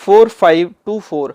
4524।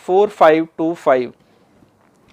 4525।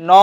9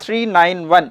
391।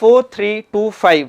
4325।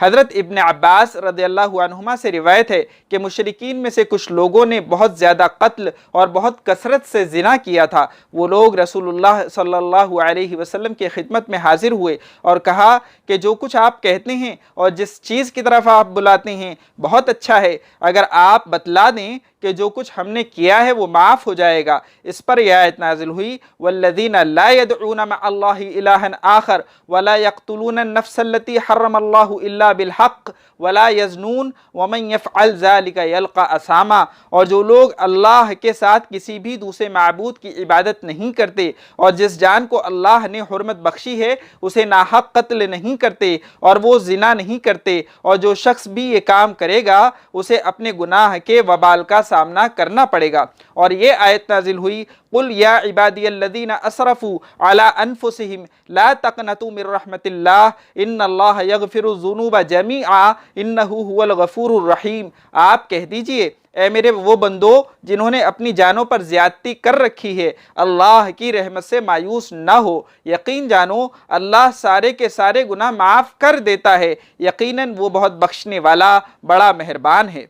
حضرت ابن عباس رضی اللہ عنہما سے روایت ہے کہ مشرکین میں سے کچھ لوگوں نے بہت زیادہ قتل اور بہت کثرت سے زنا کیا تھا۔ وہ لوگ رسول اللہ صلی اللہ علیہ وسلم کی خدمت میں حاضر ہوئے اور کہا کہ جو کچھ آپ کہتے ہیں اور جس چیز کی طرف آپ بلاتے ہیں بہت اچھا ہے، اگر آپ بتلا دیں کہ جو کچھ ہم نے کیا ہے وہ معاف ہو جائے گا۔ اس پر یہ آیت نازل ہوئی والذین لا يدعون مع اللہ الہا آخر ولا يقتلون النفس التي حرم اللہ الا بالحق ولا يزنون ومن يفعل ذلك يلقى اثاما، اور جو لوگ اللہ کے ساتھ کسی بھی دوسرے معبود کی عبادت نہیں کرتے اور جس جان کو اللہ نے حرمت بخشی ہے اسے ناحق قتل نہیں کرتے اور وہ زنا نہیں کرتے، اور جو شخص بھی یہ کام کرے گا اسے اپنے گناہ کے وبال کا سامنا کرنا پڑے گا۔ اور یہ آیت نازل ہوئی قل یا عبادی الذین اسرفوا علی انفسہم لا تقنطوا من رحمت اللہ ان اللہ یغفر الذنوب جمیعا انہ هو الغفور الرحیم۔ آپ کہہ دیجئے اے میرے وہ بندو جنہوں نے اپنی جانوں پر زیادتی کر رکھی ہے، اللہ کی رحمت سے مایوس نہ ہو، یقین جانو اللہ سارے کے سارے گناہ معاف کر دیتا ہے، یقیناً وہ بہت بخشنے والا بڑا مہربان ہے۔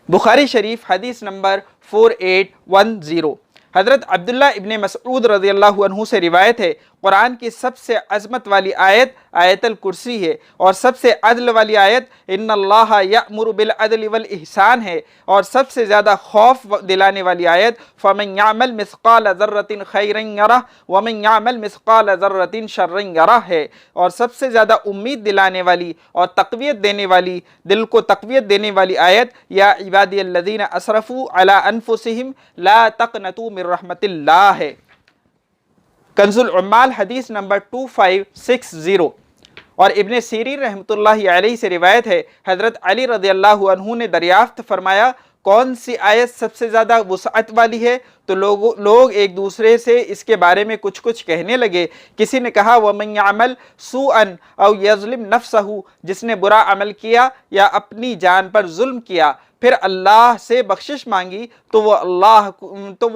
بخاری شریف حدیث نمبر 4810۔ حضرت عبداللہ ابن مسعود رضی اللہ عنہ سے روایت ہے قرآن کی سب سے عظمت والی آیت آیت الکرسی ہے، اور سب سے عدل والی آیت ان اللہ یأمر بالعدل والاحسان ہے، اور سب سے زیادہ خوف دلانے والی آیت فمن یعمل مثقال ذرۃ خیرا یرہ ومن یعمل مثقال ذرۃ شرا یرہ ہے، اور سب سے زیادہ امید دلانے والی اور تقویت دینے والی، دل کو تقویت دینے والی آیت یا عبادی الذین اسرفوا علی انفسہم لا تقنطوا من رحمت اللہ ہے۔ کنز العمال حدیث نمبر 2560۔ اور ابن سیرین رحمۃ اللہ علیہ سے روایت ہے حضرت علی رضی اللہ عنہ نے دریافت فرمایا کون سی آیت سب سے زیادہ وسعت والی ہے؟ تو لوگ ایک دوسرے سے اس کے بارے میں کچھ کہنے لگے۔ کسی نے کہا وَمَن يَعْمَلْ سُوءًا أَوْ يَظْلِمْ نَفْسَهُ، جس نے برا عمل کیا یا اپنی جان پر ظلم کیا پھر اللہ سے بخشش مانگی تو وہ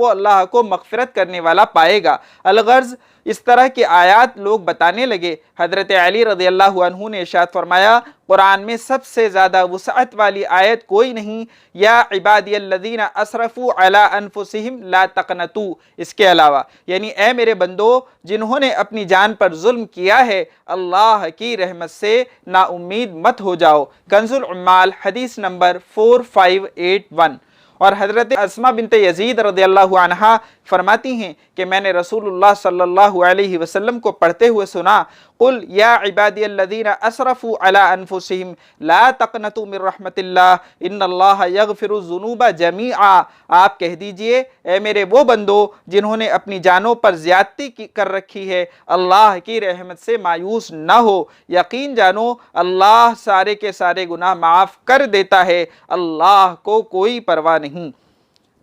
اللہ کو مغفرت کرنے والا پائے گا۔ الغرض اس طرح کی آیات لوگ بتانے لگے۔ حضرت علی رضی اللہ عنہ نے ارشاد فرمایا قرآن میں سب سے زیادہ وسعت والی آیت کوئی نہیں، یا عبادی الذین اسرفوا علی انفسہم لا تقنطوا، اس کے علاوہ یعنی اے میرے بندو جنہوں نے اپنی جان پر ظلم کیا ہے اللہ کی رحمت سے نا امید مت ہو جاؤ۔ کنز العمال حدیث نمبر 4581۔ اور حضرت اسماء بنت یزید رضی اللہ عنہا فرماتی ہیں کہ میں نے رسول اللہ صلی اللہ علیہ وسلم کو پڑھتے ہوئے سنا قل یا عبادی الذین اسرفوا علی انفسہم لا تقنطوا من رحمت اللہ ان اللہ یغفر الذنوب جمیعا۔ آپ کہہ دیجئے اے میرے وہ بندو جنہوں نے اپنی جانوں پر زیادتی کر رکھی ہے اللہ کی رحمت سے مایوس نہ ہو، یقین جانو اللہ سارے کے سارے گناہ معاف کر دیتا ہے، اللہ کو کوئی پرواہ نہیں۔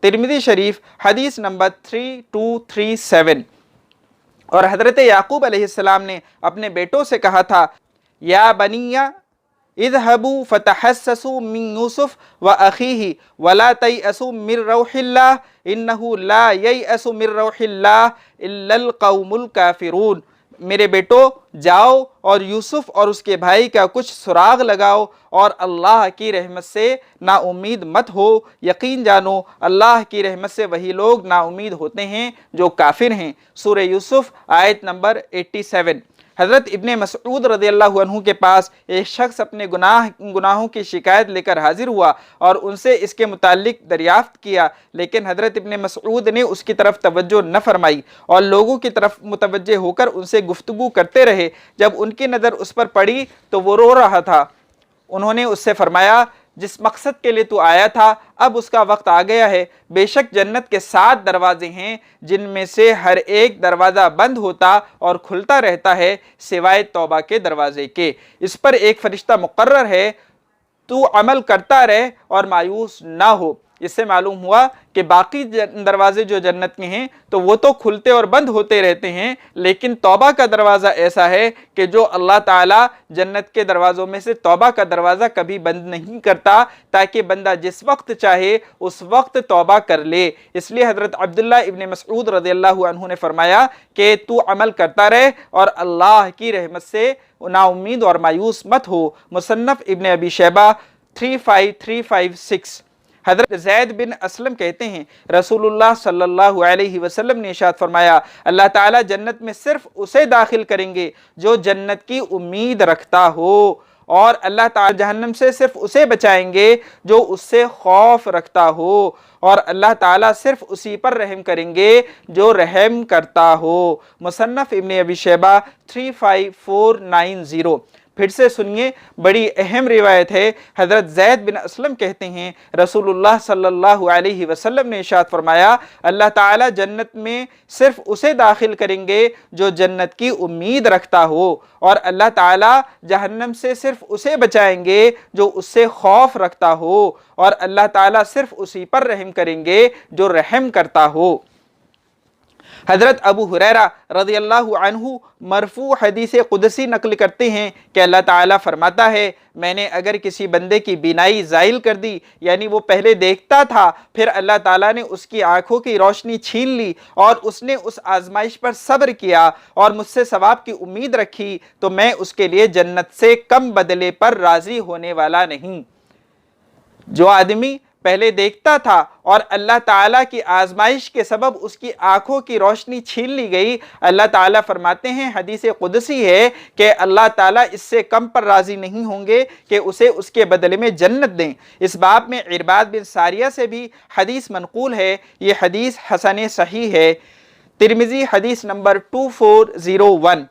ترمذی شریف حدیث نمبر 3237۔ اور حضرت یعقوب علیہ السلام نے اپنے بیٹوں سے کہا تھا یا بنی اذهبوا فتحسسوا من یوسف واخیہ ولا تیأسوا من روح اللہ انہ لا ییأس من روح اللہ الا القوم الکافرون۔ میرے بیٹو جاؤ اور یوسف اور اس کے بھائی کا کچھ سراغ لگاؤ اور اللہ کی رحمت سے نا امید مت ہو، یقین جانو اللہ کی رحمت سے وہی لوگ نا امید ہوتے ہیں جو کافر ہیں۔ سورہ یوسف آیت نمبر 87۔ حضرت ابن مسعود رضی اللہ عنہ کے پاس ایک شخص اپنے گناہوں کی شکایت لے کر حاضر ہوا اور ان سے اس کے متعلق دریافت کیا، لیکن حضرت ابن مسعود نے اس کی طرف توجہ نہ فرمائی اور لوگوں کی طرف متوجہ ہو کر ان سے گفتگو کرتے رہے۔ جب ان کی نظر اس پر پڑی تو وہ رو رہا تھا۔ انہوں نے اس سے فرمایا جس مقصد کے لیے تو آیا تھا اب اس کا وقت آ گیا ہے، بے شک جنت کے 7 دروازے ہیں جن میں سے ہر ایک دروازہ بند ہوتا اور کھلتا رہتا ہے سوائے توبہ کے دروازے کے، اس پر ایک فرشتہ مقرر ہے، تو عمل کرتا رہ اور مایوس نہ ہو۔ اس سے معلوم ہوا کہ باقی دروازے جو جنت کے ہیں تو وہ تو کھلتے اور بند ہوتے رہتے ہیں، لیکن توبہ کا دروازہ ایسا ہے کہ جو اللہ تعالیٰ جنت کے دروازوں میں سے توبہ کا دروازہ کبھی بند نہیں کرتا، تاکہ بندہ جس وقت چاہے اس وقت توبہ کر لے۔ اس لیے حضرت عبداللہ ابن مسعود رضی اللہ عنہ نے فرمایا کہ تو عمل کرتا رہے اور اللہ کی رحمت سے نا امید اور مایوس مت ہو۔ مصنف ابن ابی شیبہ 35356۔ حضرت زید بن اسلم کہتے ہیں رسول اللہ صلی اللہ علیہ وسلم نے ارشاد فرمایا اللہ تعالیٰ جنت میں صرف اسے داخل کریں گے جو جنت کی امید رکھتا ہو، اور اللہ تعالیٰ جہنم سے صرف اسے بچائیں گے جو اس سے خوف رکھتا ہو، اور اللہ تعالیٰ صرف اسی پر رحم کریں گے جو رحم کرتا ہو۔ مصنف ابن ابی شیبہ 35490۔ پھر سے سنیے، بڑی اہم روایت ہے۔ حضرت زید بن اسلم کہتے ہیں رسول اللہ صلی اللہ علیہ وسلم نے ارشاد فرمایا اللہ تعالیٰ جنت میں صرف اسے داخل کریں گے جو جنت کی امید رکھتا ہو، اور اللہ تعالیٰ جہنم سے صرف اسے بچائیں گے جو اس سے خوف رکھتا ہو، اور اللہ تعالیٰ صرف اسی پر رحم کریں گے جو رحم کرتا ہو۔ حضرت ابو ہریرہ رضی اللہ عنہ مرفوع حدیث قدسی نقل کرتے ہیں کہ اللہ تعالیٰ فرماتا ہے میں نے اگر کسی بندے کی بینائی زائل کر دی، یعنی وہ پہلے دیکھتا تھا پھر اللہ تعالیٰ نے اس کی آنکھوں کی روشنی چھین لی اور اس نے اس آزمائش پر صبر کیا اور مجھ سے ثواب کی امید رکھی، تو میں اس کے لیے جنت سے کم بدلے پر راضی ہونے والا نہیں۔ جو آدمی پہلے دیکھتا تھا اور اللہ تعالیٰ کی آزمائش کے سبب اس کی آنکھوں کی روشنی چھین لی گئی، اللہ تعالیٰ فرماتے ہیں حدیث قدسی ہے کہ اللہ تعالیٰ اس سے کم پر راضی نہیں ہوں گے کہ اسے اس کے بدلے میں جنت دیں۔ اس باب میں عرباد بن ساریہ سے بھی حدیث منقول ہے، یہ حدیث حسن صحیح ہے۔ ترمذی حدیث نمبر 2401۔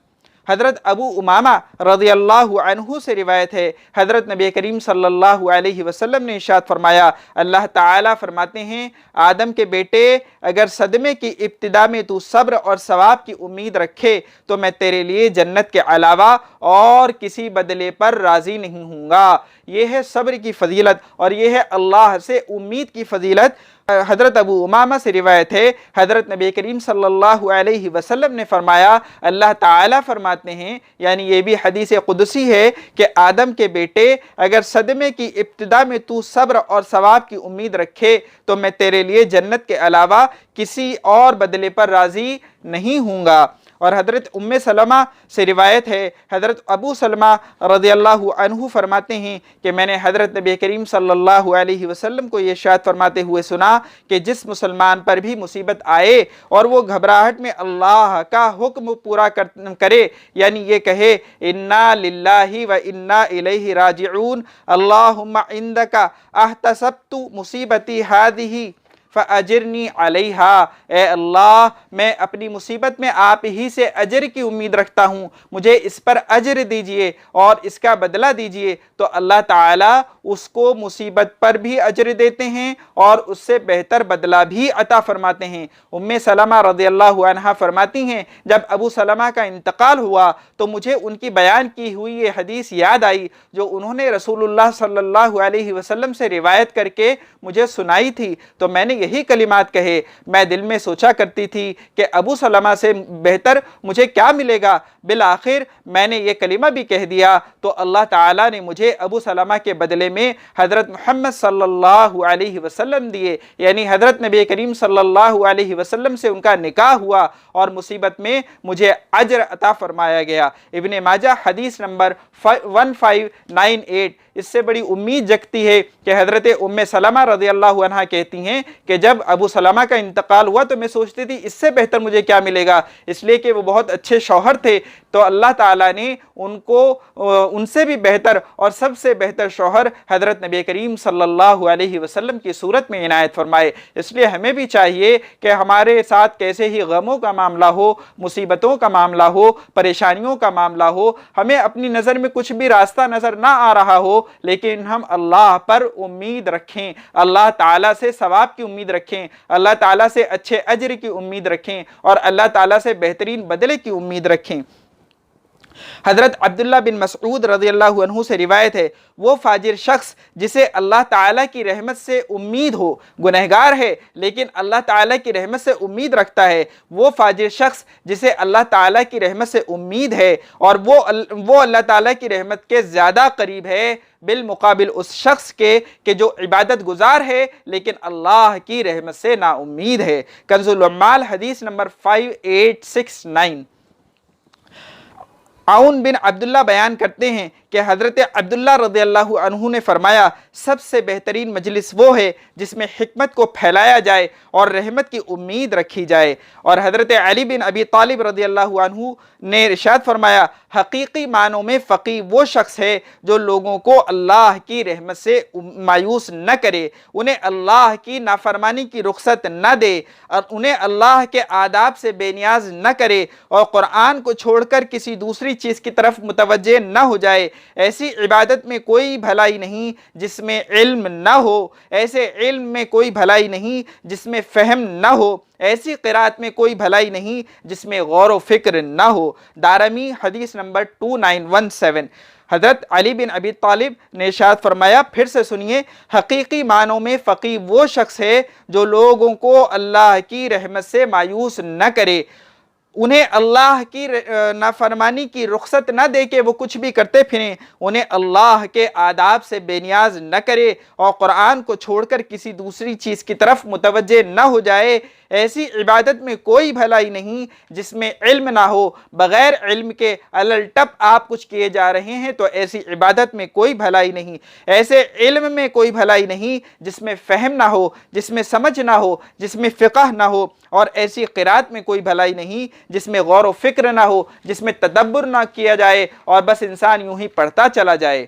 حضرت ابو امامہ رضی اللہ عنہ سے روایت ہے حضرت نبی کریم صلی اللہ علیہ وسلم نے ارشاد فرمایا اللہ تعالیٰ فرماتے ہیں آدم کے بیٹے اگر صدمے کی ابتدا میں تو صبر اور ثواب کی امید رکھے تو میں تیرے لیے جنت کے علاوہ اور کسی بدلے پر راضی نہیں ہوں گا۔ یہ ہے صبر کی فضیلت اور یہ ہے اللہ سے امید کی فضیلت۔ حضرت ابو امامہ سے روایت ہے حضرت نبی کریم صلی اللہ علیہ وسلم نے فرمایا اللہ تعالیٰ فرماتے ہیں، یعنی یہ بھی حدیث قدسی ہے کہ آدم کے بیٹے اگر صدمے کی ابتدا میں تو صبر اور ثواب کی امید رکھے تو میں تیرے لیے جنت کے علاوہ کسی اور بدلے پر راضی نہیں ہوں گا۔ اور حضرت ام سلمہ سے روایت ہے حضرت ابو سلمہ رضی اللہ عنہ فرماتے ہیں کہ میں نے حضرت نبی کریم صلی اللہ علیہ وسلم کو یہ ارشاد فرماتے ہوئے سنا کہ جس مسلمان پر بھی مصیبت آئے اور وہ گھبراہٹ میں اللہ کا حکم پورا کرے، یعنی یہ کہے انا للہ و انا الیہ راجعون اللہم عندک احتسبت مصیبتی ہذہ فَأَجِرْنِي عَلَيْهَا، اے اللہ میں اپنی مصیبت میں آپ ہی سے اجر کی امید رکھتا ہوں، مجھے اس پر اجر دیجئے اور اس کا بدلہ دیجئے، تو اللہ تعالیٰ اس کو مصیبت پر بھی اجر دیتے ہیں اور اس سے بہتر بدلہ بھی عطا فرماتے ہیں۔ ام سلمہ رضی اللہ عنہ فرماتی ہیں جب ابو سلمہ کا انتقال ہوا تو مجھے ان کی بیان کی ہوئی یہ حدیث یاد آئی جو انہوں نے رسول اللہ صلی اللہ علیہ وسلم سے روایت کر کے مجھے سنائی تھی، تو میں نے یہی کلمات کہے۔ میں دل میں سوچا کرتی تھی کہ ابو سلمہ سے بہتر مجھے کیا ملے گا، بالآخر میں نے یہ کلمہ بھی کہہ دیا تو اللہ تعالیٰ نے مجھے ابو سلمہ کے بدلے میں حضرت محمد صلی اللہ علیہ وسلم دیے، یعنی حضرت نبی کریم صلی اللہ علیہ وسلم سے ان کا نکاح ہوا اور مصیبت میں مجھے اجر عطا فرمایا گیا۔ ابن ماجہ حدیث نمبر 1598۔ اس سے بڑی امید جگتی ہے کہ حضرت ام سلمہ رضی اللہ عنہ کہتی ہیں کہ جب ابو سلمہ کا انتقال ہوا تو میں سوچتی تھی اس سے بہتر مجھے کیا ملے گا، اس لیے کہ وہ بہت اچھے شوہر تھے، تو اللہ تعالیٰ نے ان کو ان سے بھی بہتر اور سب سے بہتر شوہر حضرت نبی کریم صلی اللہ علیہ وسلم کی صورت میں عنایت فرمائے۔ اس لیے ہمیں بھی چاہیے کہ ہمارے ساتھ کیسے ہی غموں کا معاملہ ہو، مصیبتوں کا معاملہ ہو، پریشانیوں کا معاملہ ہو، ہمیں اپنی نظر میں کچھ بھی راستہ نظر نہ آ رہا ہو لیکن ہم اللہ پر امید رکھیں، اللہ تعالیٰ سے ثواب کی امید رکھیں، اللہ تعالیٰ سے اچھے اجر کی امید رکھیں اور اللہ تعالیٰ سے بہترین بدلے کی امید رکھیں۔ حضرت عبداللہ بن مسعود رضی اللہ عنہ سے روایت ہے، وہ فاجر شخص جسے اللہ تعالیٰ کی رحمت سے امید ہو، گنہگار ہے لیکن اللہ تعالیٰ کی رحمت سے امید رکھتا ہے، وہ فاجر شخص جسے اللہ تعالیٰ کی رحمت سے امید ہے اور وہ اللہ تعالیٰ کی رحمت کے زیادہ قریب ہے بالمقابل اس شخص کے کہ جو عبادت گزار ہے لیکن اللہ کی رحمت سے نا امید ہے۔ کنز العمال حدیث نمبر 5869۔ عون بن عبداللہ بیان کرتے ہیں کہ حضرت عبداللہ رضی اللہ عنہ نے فرمایا، سب سے بہترین مجلس وہ ہے جس میں حکمت کو پھیلایا جائے اور رحمت کی امید رکھی جائے۔ اور حضرت علی بن ابی طالب رضی اللہ عنہ نے ارشاد فرمایا، حقیقی معنوں میں فقیہ وہ شخص ہے جو لوگوں کو اللہ کی رحمت سے مایوس نہ کرے، انہیں اللہ کی نافرمانی کی رخصت نہ دے اور انہیں اللہ کے آداب سے بے نیاز نہ کرے اور قرآن کو چھوڑ کر کسی دوسری چیز کی طرف متوجہ نہ ہو جائے۔ ایسی عبادت میں کوئی بھلائی نہیں جس میں علم نہ ہو، ایسے علم میں کوئی بھلائی نہیں جس میں فہم نہ ہو، ایسی قرات میں کوئی بھلائی نہیں جس میں غور و فکر نہ ہو۔ دارمی حدیث نمبر 2917۔ حضرت علی بن ابی طالب نے ارشاد فرمایا، پھر سے سنیے، حقیقی معنوں میں فقیہ وہ شخص ہے جو لوگوں کو اللہ کی رحمت سے مایوس نہ کرے، انہیں اللہ کی نافرمانی کی رخصت نہ دے کہ وہ کچھ بھی کرتے پھریں، انہیں اللہ کے آداب سے بے نیاز نہ کرے اور قرآن کو چھوڑ کر کسی دوسری چیز کی طرف متوجہ نہ ہو جائے۔ ایسی عبادت میں کوئی بھلائی نہیں جس میں علم نہ ہو، بغیر علم کے الٹپ آپ کچھ کیے جا رہے ہیں تو ایسی عبادت میں کوئی بھلائی نہیں۔ ایسے علم میں کوئی بھلائی نہیں جس میں فہم نہ ہو، جس میں سمجھ نہ ہو، جس میں فقہ نہ ہو، اور ایسی قرات میں کوئی بھلائی نہیں جس میں غور و فکر نہ ہو، جس میں تدبر نہ کیا جائے اور بس انسان یوں ہی پڑھتا چلا جائے۔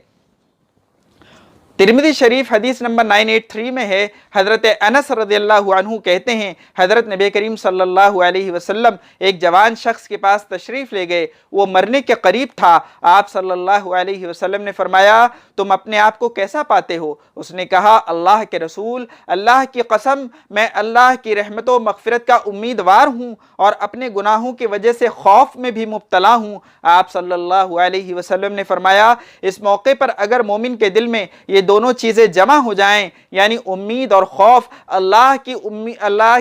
ترمذی شریف حدیث نمبر 983 میں ہے، حضرت انس رضی اللہ عنہ کہتے ہیں، حضرت نبی کریم صلی اللہ علیہ وسلم ایک جوان شخص کے پاس تشریف لے گئے، وہ مرنے کے قریب تھا۔ آپ صلی اللہ علیہ وسلم نے فرمایا، تم اپنے آپ کو کیسا پاتے ہو؟ اس نے کہا، اللہ کے رسول، اللہ کی قسم میں اللہ کی رحمت و مغفرت کا امیدوار ہوں اور اپنے گناہوں کی وجہ سے خوف میں بھی مبتلا ہوں۔ آپ صلی اللہ علیہ وسلم نے فرمایا، اس موقع پر اگر مومن کے دل میں یہ دونوں چیزیں جمع ہو جائیں، یعنی امید اور خوف، اللہ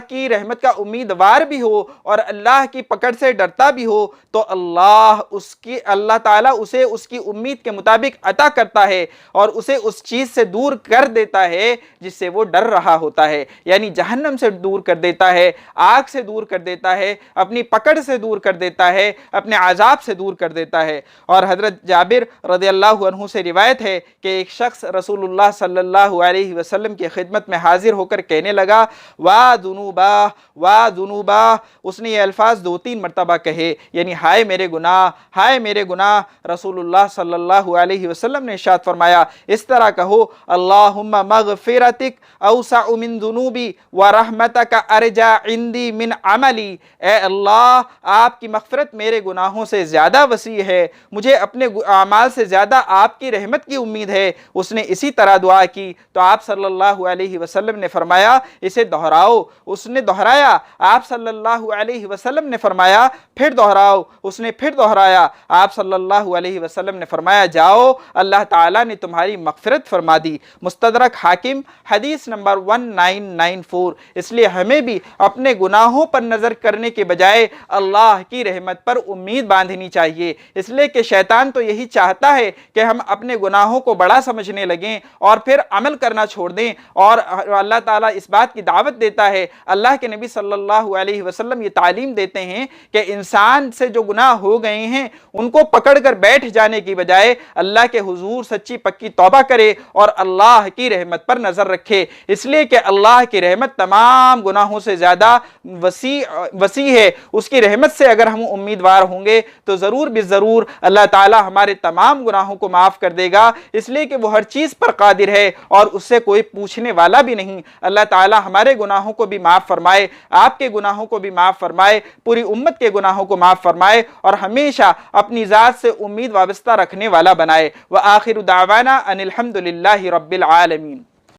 کی رحمت کا امیدوار بھی ہو اور اللہ کی پکڑ سے ڈرتا بھی ہو، تو اللہ تعالیٰ اسے اس کی امید کے مطابق عطا کرتا ہے اور اسے اس چیز سے دور کر دیتا ہے جس سے وہ ڈر رہا ہوتا ہے، یعنی جہنم سے دور کر دیتا ہے، آگ سے دور کر دیتا ہے، اپنی پکڑ سے دور کر دیتا ہے، اپنے عذاب سے دور کر دیتا ہے۔ اور حضرت جابر رضی اللہ عنہ سے روایت ہے کہ ایک شخص رسول اللہ صلی اللہ علیہ وسلم کی خدمت میں حاضر ہو کر کہنے لگا، واہ ذنوبا، واہ ذنوبا۔ اس نے یہ الفاظ 2-3 مرتبہ کہے، یعنی ہائے میرے گناہ، ہائے میرے گناہ۔ رسول اللہ صلی اللہ علیہ وسلم نے ارشاد فرمایا، اس طرح کہو، اللہم مغفرتک اوسع من ذنوبی ورحمتک ارجع عندی من عملی۔ اے اللہ، آپ کی مغفرت میرے گناہوں سے زیادہ وسیع ہے، مجھے اپنے اعمال سے زیادہ آپ کی رحمت کی امید ہے۔ اس نے اسی طرح دعا کی تو آپ صلی اللہ علیہ وسلم نے فرمایا، اسے دہراؤ۔ اس نے دہرایا، آپ صلی اللہ علیہ وسلم نے فرمایا، پھر دہراؤ۔ اس نے پھر دہرایا، آپ صلی اللہ علیہ وسلم نے فرمایا، جاؤ، اللہ تعالیٰ نے تمہاری مغفرت فرما دی۔ مستدرک حاکم حدیث نمبر 1994۔ اس لیے ہمیں بھی اپنے گناہوں پر نظر کرنے کے بجائے اللہ کی رحمت پر امید باندھنی چاہیے، اس لیے کہ شیطان تو یہی چاہتا ہے کہ ہم اپنے گناہوں کو بڑا سمجھنے لگیں اور پھر عمل کرنا چھوڑ دیں، اور اللہ تعالیٰ اس بات کی دعوت دیتا ہے، اللہ کے نبی صلی اللہ علیہ وسلم یہ تعلیم دیتے ہیں کہ انسان سے جو گناہ ہو گئے ہیں ان کو پکڑ کر بیٹھ جانے کی بجائے اللہ کے حضور سچی پکی توبہ کرے اور اللہ کی رحمت پر نظر رکھے، اس لیے کہ اللہ کی رحمت تمام گناہوں سے زیادہ وسیع ہے۔ اس کی رحمت سے اگر ہم امیدوار ہوں گے تو ضرور بھی ضرور اللہ تعالیٰ ہمارے تمام گناہوں کو معاف کر دے گا، اس لیے کہ وہ ہر چیز پر قادر ہے اور اس سے کوئی پوچھنے والا بھی نہیں۔ اللہ تعالیٰ ہمارے گناہوں کو بھی معاف فرمائے، آپ کے گناہوں کو بھی معاف فرمائے، پوری امت کے گناہوں کو معاف فرمائے اور ہمیشہ اپنی ذات سے امید وابستہ رکھنے والا بنائے۔ وآخر دعوانا ان الحمد للہ رب العالمین۔